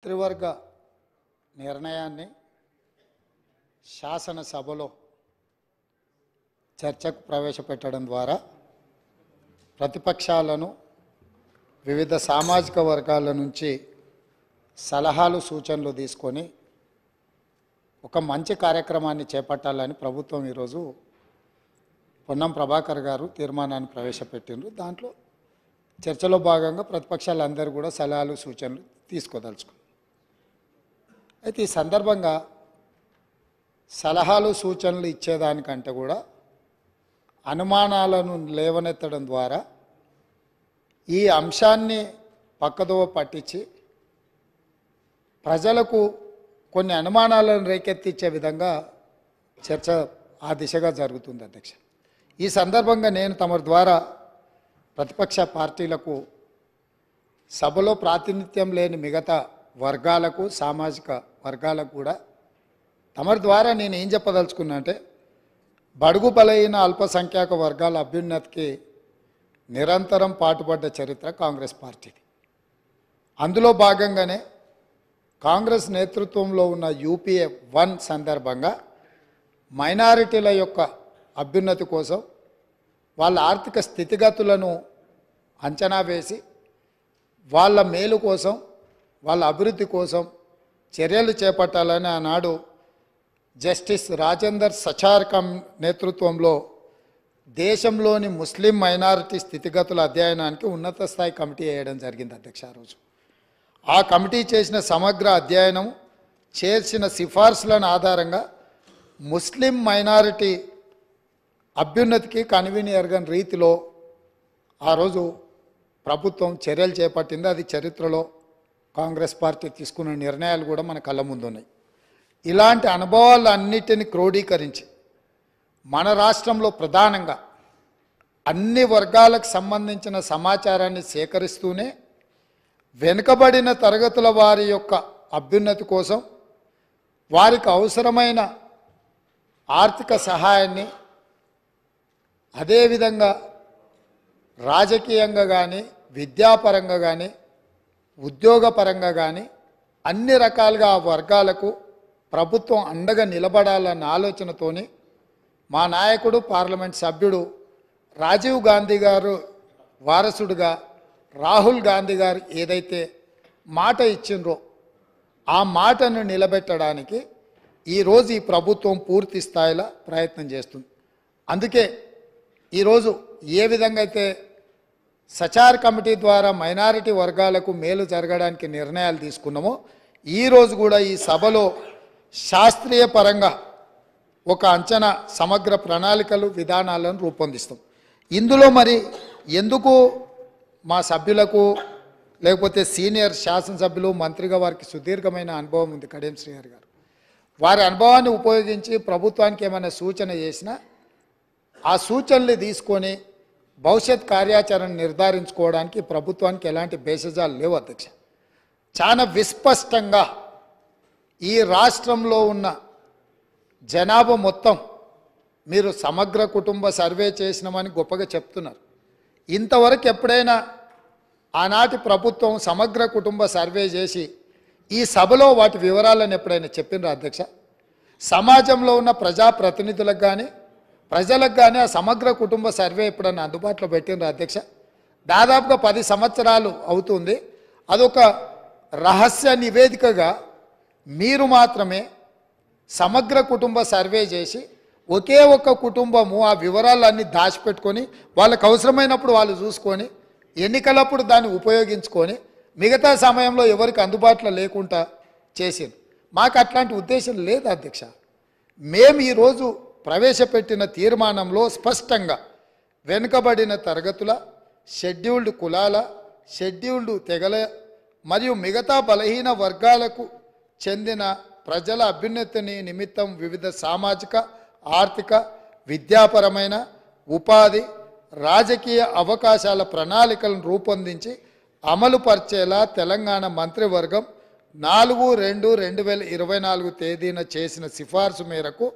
మంత్రివర్గ నిర్ణయాన్ని శాసనసభలో చర్చకు ప్రవేశపెట్టడం ద్వారా ప్రతిపక్షాలను వివిధ సామాజిక వర్గాల నుంచి సలహాలు సూచనలు తీసుకొని ఒక మంచి కార్యక్రమాన్ని చేపట్టాలని ప్రభుత్వం ఈరోజు పొన్నం ప్రభాకర్ గారు తీర్మానాన్ని ప్రవేశపెట్టిండ్రు. దాంట్లో చర్చలో భాగంగా ప్రతిపక్షాలందరూ కూడా సలహాలు సూచనలు తీసుకోదలుచుకున్నారు. అయితే ఈ సందర్భంగా సలహాలు సూచనలు ఇచ్చేదానికంటే కూడా అనుమానాలను లేవనెత్తడం ద్వారా ఈ అంశాన్ని పక్కదోవ పట్టించి ప్రజలకు కొన్ని అనుమానాలను రేకెత్తించే విధంగా చర్చ ఆ దిశగా జరుగుతుంది అధ్యక్ష. ఈ సందర్భంగా నేను తమ ద్వారా ప్రతిపక్ష పార్టీలకు సభలో ప్రాతినిధ్యం లేని మిగతా వర్గాలకు సామాజిక వర్గాలకు కూడా తమ ద్వారా నేను ఏం చెప్పదలుచుకున్నా అంటే బడుగు బలైన అల్పసంఖ్యాక వర్గాల అభ్యున్నతికి నిరంతరం పాటుపడ్డ చరిత్ర కాంగ్రెస్ పార్టీది. అందులో భాగంగానే కాంగ్రెస్ నేతృత్వంలో ఉన్న యూపీఏ 1 సందర్భంగా మైనారిటీల యొక్క అభ్యున్నతి కోసం వాళ్ళ ఆర్థిక స్థితిగతులను అంచనా వేసి వాళ్ళ మేలు కోసం వాళ్ళ అభివృద్ధి కోసం చర్యలు చేపట్టాలని ఆనాడు జస్టిస్ రాజేందర్ సచార్ నేతృత్వంలో దేశంలోని ముస్లిం మైనారిటీ స్థితిగతుల అధ్యయనానికి ఉన్నత స్థాయి కమిటీ వేయడం జరిగింది అధ్యక్ష. ఆ రోజు ఆ కమిటీ చేసిన సమగ్ర అధ్యయనం చేసిన సిఫార్సులను ఆధారంగా ముస్లిం మైనారిటీ అభ్యున్నతికి కనువిని ఎరగని రీతిలో ఆ రోజు ప్రభుత్వం చర్యలు చేపట్టింది. అది చరిత్రలో కాంగ్రెస్ పార్టీ తీసుకున్న నిర్ణయాలు కూడా మన కళ్ళ ముందు ఉన్నాయి. ఇలాంటి అనుభవాలన్నిటిని క్రోడీకరించి మన రాష్ట్రంలో ప్రధానంగా అన్ని వర్గాలకు సంబంధించిన సమాచారాన్ని సేకరిస్తూనే వెనుకబడిన తరగతుల వారి యొక్క అభ్యున్నతి కోసం వారికి అవసరమైన ఆర్థిక సహాయాన్ని అదేవిధంగా రాజకీయంగా కానీ విద్యాపరంగా కానీ ఉద్యోగపరంగా కానీ అన్ని రకాలుగా ఆ వర్గాలకు ప్రభుత్వం అండగా నిలబడాలన్న ఆలోచనతోని మా నాయకుడు పార్లమెంట్ సభ్యుడు రాజీవ్ గాంధీ గారు వారసుడుగా రాహుల్ గాంధీ గారు ఏదైతే మాట ఇచ్చిండ్రో ఆ మాటను నిలబెట్టడానికి ఈరోజు ఈ ప్రభుత్వం పూర్తి స్థాయిలో ప్రయత్నం చేస్తుంది. అందుకే ఈరోజు ఏ విధంగా అయితే సచార్ కమిటీ ద్వారా మైనారిటీ వర్గాలకు మేలు జరగడానికి నిర్ణయాలు తీసుకున్నామో ఈరోజు కూడా ఈ సభలో శాస్త్రీయ పరంగా ఒక అంచనా సమగ్ర ప్రణాళికలు విధానాలను రూపొందిస్తాం. ఇందులో మరి ఎందుకు మా సభ్యులకు లేకపోతే సీనియర్ శాసనసభ్యులు మంత్రిగా వారికి సుదీర్ఘమైన అనుభవం ఉంది కడియం శ్రీహరి గారు, వారి అనుభవాన్ని ఉపయోగించి ప్రభుత్వానికి ఏమైనా సూచన చేసినా ఆ సూచనలు తీసుకొని భవిష్యత్ కార్యాచరణ నిర్ధారించుకోవడానికి ప్రభుత్వానికి ఎలాంటి భేషజాలు లేవు అధ్యక్ష. చాలా విస్పష్టంగా ఈ రాష్ట్రంలో ఉన్న జనాభా మొత్తం మీరు సమగ్ర కుటుంబ సర్వే చేసినామని గొప్పగా చెప్తున్నారు. ఇంతవరకు ఎప్పుడైనా ఆనాటి ప్రభుత్వం సమగ్ర కుటుంబ సర్వే చేసి ఈ సభలో వాటి వివరాలను ఎప్పుడైనా చెప్పినరా అధ్యక్ష? సమాజంలో ఉన్న ప్రజాప్రతినిధులకు కానీ ప్రజలకు కానీ ఆ సమగ్ర కుటుంబ సర్వే ఎప్పుడన్నా అందుబాటులో పెట్టినరా అధ్యక్ష? దాదాపుగా 10 సంవత్సరాలు అవుతుంది. అదొక రహస్య నివేదికగా మీరు మాత్రమే సమగ్ర కుటుంబ సర్వే చేసి ఒకే ఒక్క కుటుంబము ఆ వివరాలన్నీ దాచిపెట్టుకొని వాళ్ళకు అవసరమైనప్పుడు వాళ్ళు చూసుకొని ఎన్నికలప్పుడు దాన్ని ఉపయోగించుకొని మిగతా సమయంలో ఎవరికి అందుబాటులో లేకుండా చేసింది. మాకు అట్లాంటి ఉద్దేశం లేదు అధ్యక్ష. మేము ఈరోజు ప్రవేశపెట్టిన తీర్మానంలో స్పష్టంగా వెనుకబడిన తరగతుల, షెడ్యూల్డ్ కులాల, షెడ్యూల్డ్ తెగల మరియు మిగతా బలహీన వర్గాలకు చెందిన ప్రజల అభ్యున్నతిని నిమిత్తం వివిధ సామాజిక, ఆర్థిక, విద్యాపరమైన, ఉపాధి, రాజకీయ అవకాశాల ప్రణాళికలను రూపొందించి అమలుపరిచేలా తెలంగాణ మంత్రివర్గం 4/2/2024 తేదీన చేసిన సిఫార్సు మేరకు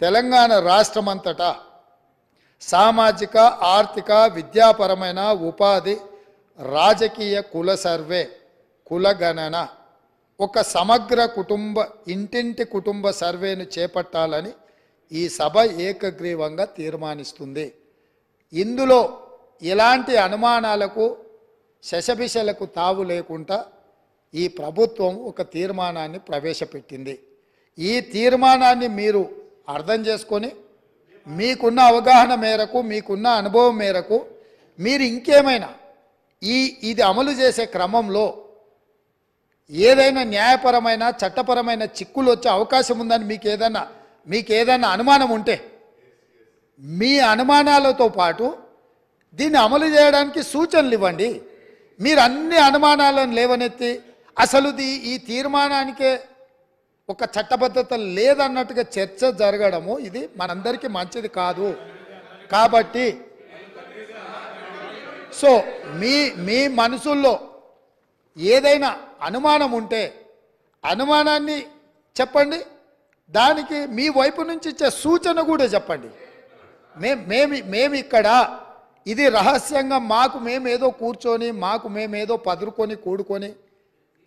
తెలంగాణ రాష్ట్రమంతటా సామాజిక, ఆర్థిక, విద్యాపరమైన, ఉపాధి, రాజకీయ కుల సర్వే, కుల గణన ఒక సమగ్ర ఇంటింటి కుటుంబ సర్వేను చేపట్టాలని ఈ సభ ఏకగ్రీవంగా తీర్మానిస్తుంది. ఇందులో ఎలాంటి అనుమానాలకు శశబిషలకు తావు లేకుండా ఈ ప్రభుత్వం ఒక తీర్మానాన్ని ప్రవేశపెట్టింది. ఈ తీర్మానాన్ని మీరు అర్థం చేసుకొని మీకున్న అవగాహన మేరకు, మీకున్న అనుభవం మేరకు మీరు ఇంకేమైనా ఇది అమలు చేసే క్రమంలో ఏదైనా న్యాయపరమైన చట్టపరమైన చిక్కులు వచ్చే అవకాశం ఉందని మీకు ఏదైనా అనుమానం ఉంటే మీ అనుమానాలతో పాటు దీన్ని అమలు చేయడానికి సూచనలు ఇవ్వండి. మీరు అన్ని అనుమానాలను లేవనెత్తి అసలు ఈ తీర్మానానికే ఒక చట్టబద్ధత లేదన్నట్టుగా చర్చ జరగడము ఇది మనందరికీ మంచిది కాదు. కాబట్టి సో మీ మనసుల్లో ఏదైనా అనుమానం ఉంటే అనుమానాన్ని చెప్పండి, దానికి మీ వైపు నుంచి ఇచ్చే సూచన కూడా చెప్పండి. మేము ఇక్కడ ఇది రహస్యంగా మేమేదో కూర్చొని మేమేదో పదురుకొని కూడుకొని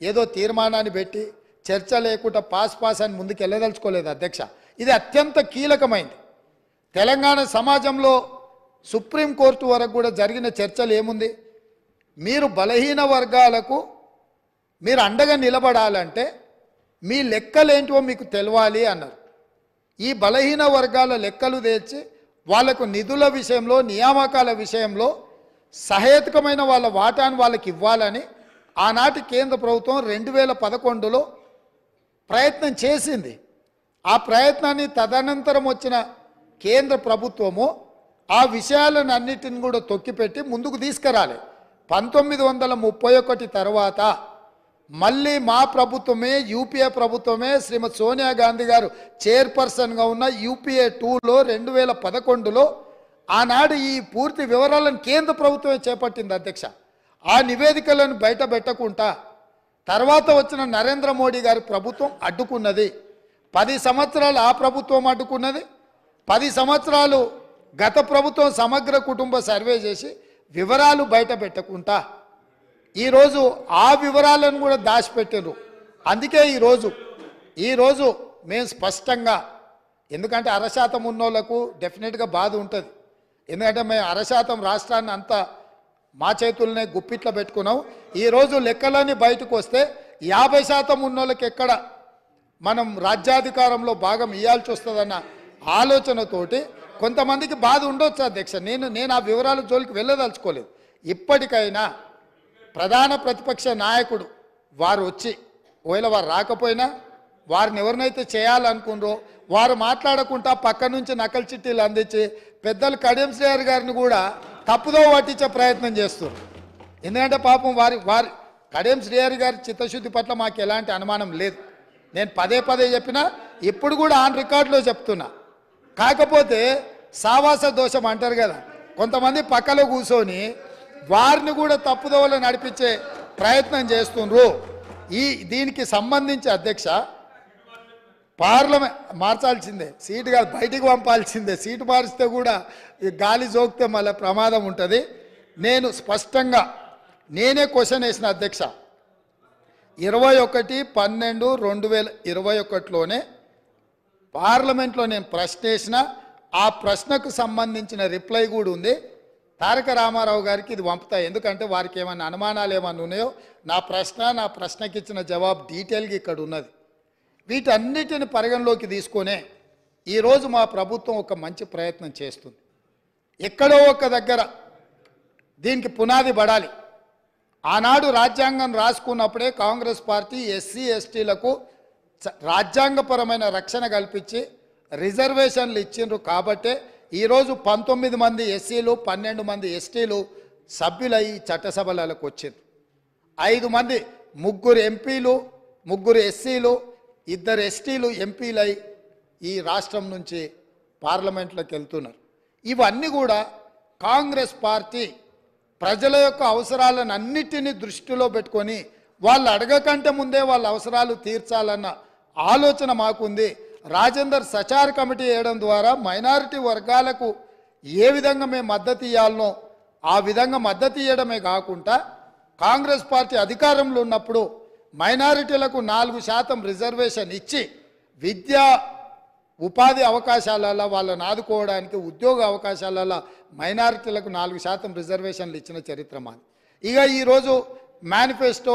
ఏదో తీర్మానాన్ని పెట్టి చర్చ లేకుండా పాస్ అని ముందుకు వెళ్ళదలుచుకోలేదు అధ్యక్ష. ఇది అత్యంత కీలకమైంది. తెలంగాణ సమాజంలో సుప్రీంకోర్టు వరకు కూడా జరిగిన చర్చలు ఏముంది, మీరు బలహీన వర్గాలకు మీరు అండగా నిలబడాలంటే మీ లెక్కలేంటివో మీకు తెలవాలి అన్నారు. ఈ బలహీన వర్గాల లెక్కలు తెచ్చి వాళ్లకు నిధుల విషయంలో, నియామకాల విషయంలో సహేతుకమైన వాళ్ళ వాటాను వాళ్ళకి ఇవ్వాలని ఆనాటి కేంద్ర ప్రభుత్వం 2011లో ప్రయత్నం చేసింది. ఆ ప్రయత్నాన్ని తదనంతరం వచ్చిన కేంద్ర ప్రభుత్వము ఆ విషయాలను అన్నిటిని కూడా తొక్కిపెట్టి ముందుకు తీసుకురాలి. 1931 తర్వాత మళ్ళీ మా ప్రభుత్వమే, యూపీఏ ప్రభుత్వమే, శ్రీమతి సోనియా గాంధీ గారు చైర్పర్సన్గా ఉన్న యూపీఏ 2లో 2011లో ఆనాడు ఈ పూర్తి వివరాలను కేంద్ర ప్రభుత్వమే చేపట్టింది అధ్యక్ష. ఆ నివేదికలను బయట పెట్టకుండా తర్వాత వచ్చిన నరేంద్ర మోడీ గారి ప్రభుత్వం అడ్డుకున్నది. 10 సంవత్సరాలు ఆ ప్రభుత్వం అడ్డుకున్నది. 10 సంవత్సరాలు గత ప్రభుత్వం సమగ్ర కుటుంబ సర్వే చేసి వివరాలు బయట పెట్టకుండా ఈరోజు ఆ వివరాలను కూడా దాచిపెట్టారు. అందుకే ఈరోజు మేము స్పష్టంగా, ఎందుకంటే 1% ఉన్నోళ్లకు డెఫినెట్గా బాధ ఉంటుంది. ఎందుకంటే మేము 1% రాష్ట్రాన్ని అంతా మా చేతుల్నే గుప్పిట్లో పెట్టుకున్నాం. ఈరోజు లెక్కలన్నీ బయటకు వస్తే 50% ఉన్నోళ్ళకి ఎక్కడ మనం రాజ్యాధికారంలో భాగం ఇవ్వాల్సి వస్తుందన్న ఆలోచనతోటి కొంతమందికి బాధ ఉండొచ్చు అధ్యక్ష. నేను ఆ వివరాల జోలికి వెళ్ళదలుచుకోలేదు. ఇప్పటికైనా ప్రధాన ప్రతిపక్ష నాయకుడు వారు వచ్చి, ఒకవేళ వారు రాకపోయినా వారిని ఎవరినైతే చేయాలనుకున్నారో వారు మాట్లాడకుండా పక్క నుంచి నకలు చిట్టీలు అందించి పెద్దలు కడియం శ్రీహరి గారిని కూడా తప్పుదో పట్టించే ప్రయత్నం చేస్తారు. ఎందుకంటే పాపం వారి కడియం శ్రీహరి గారి చిత్తశుద్ధి పట్ల మాకు ఎలాంటి అనుమానం లేదు. నేను పదే చెప్పినా ఇప్పుడు కూడా ఆన్ రికార్డులో చెప్తున్నా. కాకపోతే సావాస దోషం అంటారు కదా, కొంతమంది పక్కలో కూర్చొని వారిని కూడా తప్పుదోవలో నడిపించే ప్రయత్నం చేస్తుండ్రు. దీనికి సంబంధించి అధ్యక్ష పార్లమెంట్ మార్చాల్సిందే, సీటు కాదు బయటికి పంపాల్సిందే. సీటు మారిస్తే కూడా గాలి జోకితే మళ్ళీ ప్రమాదం ఉంటుంది. నేను స్పష్టంగా నేనే క్వశ్చన్ వేసిన అధ్యక్ష. 21/12/2021లోనే పార్లమెంట్లో నేను ప్రశ్న వేసిన, ఆ ప్రశ్నకు సంబంధించిన రిప్లై కూడా ఉంది. తారక రామారావు గారికి ఇది పంపుతా, ఎందుకంటే వారికి ఏమైనా అనుమానాలు ఏమైనా ఉన్నాయో నా ప్రశ్నకి ఇచ్చిన జవాబు డీటెయిల్గా ఇక్కడ ఉన్నది. వీటన్నిటిని పరిగణలోకి తీసుకొనే ఈరోజు మా ప్రభుత్వం ఒక మంచి ప్రయత్నం చేస్తుంది. ఎక్కడో ఒక దగ్గర దీనికి పునాది పడాలి. ఆనాడు రాజ్యాంగం రాసుకున్నప్పుడే కాంగ్రెస్ పార్టీ ఎస్సీ ఎస్టీలకు రాజ్యాంగపరమైన రక్షణ కల్పించి రిజర్వేషన్లు ఇచ్చిండ్రు. కాబట్టే ఈరోజు 19 మంది ఎస్సీలు 12 మంది ఎస్టీలు సభ్యులై చట్టసభలకు వచ్చిండ్రు. 5 మంది 3 ఎంపీలు 3 ఎస్సీలు 2 ఎస్టీలు ఎంపీలై ఈ రాష్ట్రం నుంచి పార్లమెంట్లోకి వెళ్తున్నారు. ఇవన్నీ కూడా కాంగ్రెస్ పార్టీ ప్రజల యొక్క అవసరాలను అన్నిటినీ దృష్టిలో పెట్టుకొని వాళ్ళు అడగకంటే ముందే వాళ్ళ అవసరాలు తీర్చాలన్న ఆలోచన మాకుంది. రాజేందర్ సచార్ కమిటీ వేయడం ద్వారా మైనారిటీ వర్గాలకు ఏ విధంగా మేము మద్దతు ఇవ్వాలనో ఆ విధంగా మద్దతు ఇవ్వడమే కాకుండా కాంగ్రెస్ పార్టీ అధికారంలో ఉన్నప్పుడు మైనారిటీలకు 4% రిజర్వేషన్ ఇచ్చి విద్యా ఉపాధి అవకాశాలలో వాళ్ళని ఆదుకోవడానికి ఉద్యోగ అవకాశాలలో మైనారిటీలకు 4% రిజర్వేషన్లు ఇచ్చిన చరిత్ర మాది. ఇక ఈరోజు మేనిఫెస్టో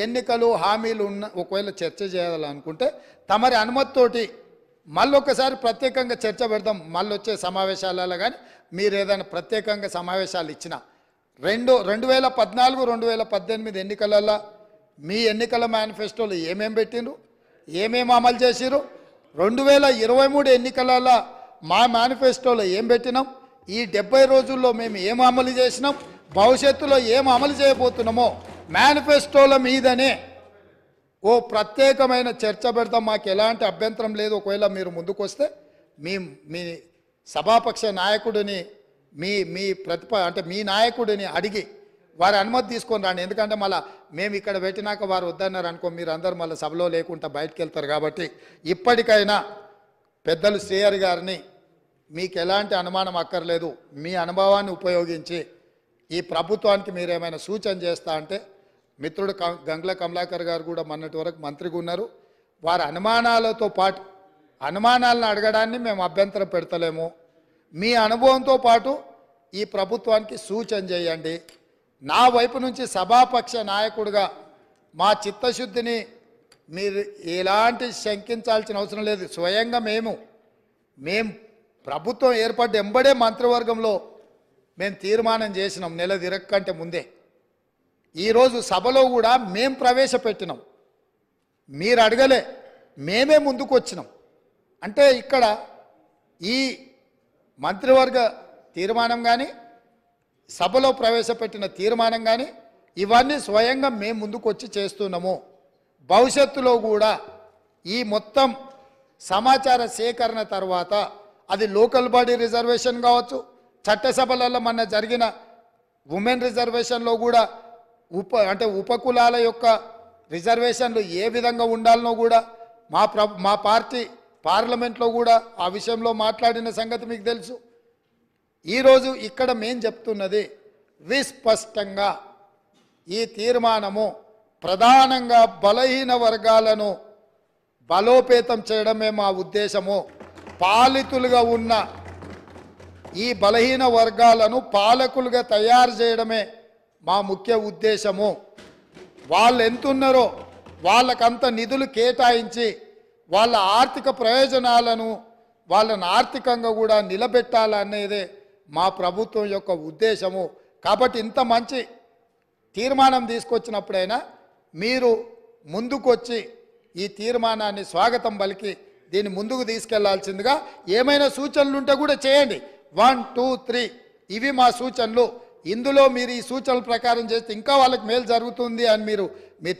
ఎన్నికలు హామీలు ఉన్న ఒకవేళ చర్చ చేయాలనుకుంటే తమరి అనుమతితోటి మళ్ళొకసారి ప్రత్యేకంగా చర్చ పెడదాం. మళ్ళీ వచ్చే సమావేశాలలో కానీ మీరు ఏదైనా ప్రత్యేకంగా సమావేశాలు ఇచ్చినా 2014, 2018 ఎన్నికలలో మీ ఎన్నికల మేనిఫెస్టోలో ఏమేమి పెట్టిండ్రు, ఏమేమి అమలు చేసిరు, 2023 ఎన్నికలలో మా మేనిఫెస్టోలో ఏం పెట్టినాం, ఈ 70 రోజుల్లో మేము ఏం అమలు చేసినాం, భవిష్యత్తులో ఏం అమలు చేయబోతున్నామో మేనిఫెస్టోల మీదనే ఓ ప్రత్యేకమైన చర్చ పెడతాం. మాకు ఎలాంటి అభ్యంతరం లేదు. ఒకవేళ మీరు ముందుకు వస్తే మీ సభాపక్ష నాయకుడిని మీ మీ నాయకుడిని అడిగి వారి అనుమతి తీసుకొని రాండి. ఎందుకంటే మళ్ళీ మేము ఇక్కడ పెట్టినాక వారు వద్దన్నారు అనుకో, మీరు అందరూ మళ్ళీ సభలో లేకుండా బయటకు వెళ్తారు. కాబట్టి ఇప్పటికైనా పెద్దలు శ్రీహరి గారిని మీకు ఎలాంటి అనుమానం అక్కర్లేదు, మీ అనుభవాన్ని ఉపయోగించి ఈ ప్రభుత్వానికి మీరేమైనా సూచన చేస్తా అంటే మిత్రుడు గంగుల కమలాకర్ గారు కూడా మొన్నటి వరకు మంత్రిగా ఉన్నారు. వారి అనుమానాలతో పాటు అనుమానాలను అడగడాన్ని మేము అభ్యంతరం పెడతలేము. మీ అనుభవంతో పాటు ఈ ప్రభుత్వానికి సూచన చేయండి. నా వైపు నుంచి సభాపక్ష నాయకుడిగా మా చిత్తశుద్ధిని మీరు ఎలాంటి శంకించాల్సిన అవసరం లేదు. స్వయంగా మేము ప్రభుత్వం ఏర్పడ్డ ఎంబడే మంత్రివర్గంలో మేము తీర్మానం చేసినాం నెల తిరగకంటే ముందే. ఈరోజు సభలో కూడా మేము ప్రవేశపెట్టినాం, మీరు అడగలే, మేమే ముందుకు వచ్చినాం. అంటే ఇక్కడ ఈ మంత్రివర్గ తీర్మానం కానీ సభలో ప్రవేశపెట్టిన తీర్మానం కానీ ఇవన్నీ స్వయంగా మేము ముందుకు వచ్చి చేస్తున్నాము. భవిష్యత్తులో కూడా ఈ మొత్తం సమాచార సేకరణ తర్వాత అది లోకల్ బాడీ రిజర్వేషన్ కావచ్చు, చట్టసభలలో మన జరిగిన ఉమెన్ రిజర్వేషన్లో కూడా ఉపకులాల యొక్క రిజర్వేషన్లు ఏ విధంగా ఉండాలనో కూడా మా పార్టీ పార్లమెంట్లో కూడా ఆ విషయంలో మాట్లాడిన సంగతి మీకు తెలుసు. ఈరోజు ఇక్కడ మేం చెప్తున్నది విస్పష్టంగా ఈ తీర్మానము ప్రధానంగా బలహీన వర్గాలను బలోపేతం చేయడమే మా ఉద్దేశము. పాలితులుగా ఉన్న ఈ బలహీన వర్గాలను పాలకులుగా తయారు చేయడమే మా ముఖ్య ఉద్దేశము. వాళ్ళు ఎంతున్నారో వాళ్ళకంత నిధులు కేటాయించి వాళ్ళ ఆర్థిక ప్రయోజనాలను వాళ్ళని ఆర్థికంగా కూడా నిలబెట్టాలనేదే మా ప్రభుత్వం యొక్క ఉద్దేశము. కాబట్టి ఇంత మంచి తీర్మానం తీసుకొచ్చినప్పుడైనా మీరు ముందుకొచ్చి ఈ తీర్మానాన్ని స్వాగతం పలికి దీన్ని ముందుకు తీసుకెళ్లాల్సిందిగా ఏమైనా సూచనలు ఉంటే కూడా చేయండి. 1, 2, 3 ఇవి మా సూచనలు. ఇందులో మీరు ఈ సూచనల ప్రకారం చేస్తే ఇంకా వాళ్ళకి మేలు జరుగుతుంది అని మీరు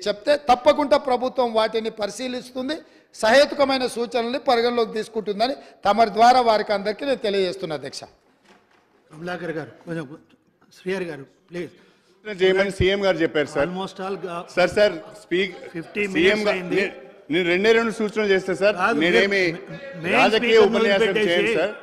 చెప్తే తప్పకుండా ప్రభుత్వం వాటిని పరిశీలిస్తుంది, సహేతుకమైన సూచనల్ని పరిగణలోకి తీసుకుంటుందని తమరి ద్వారా వారికి అందరికీ నేను తెలియజేస్తున్నా. అధ్యక్ష కమలాకర్ గారు, కొంచెం శ్రీహరి గారు ప్లీజ్ చేయమని సీఎం గారు చెప్పారు sir. Almost all sir speak 50 CM minutes నేను 2 సూచనలు చేస్తే సార్ నేనేమి రాజకీయ ఉపన్యాసం చేయను సార్.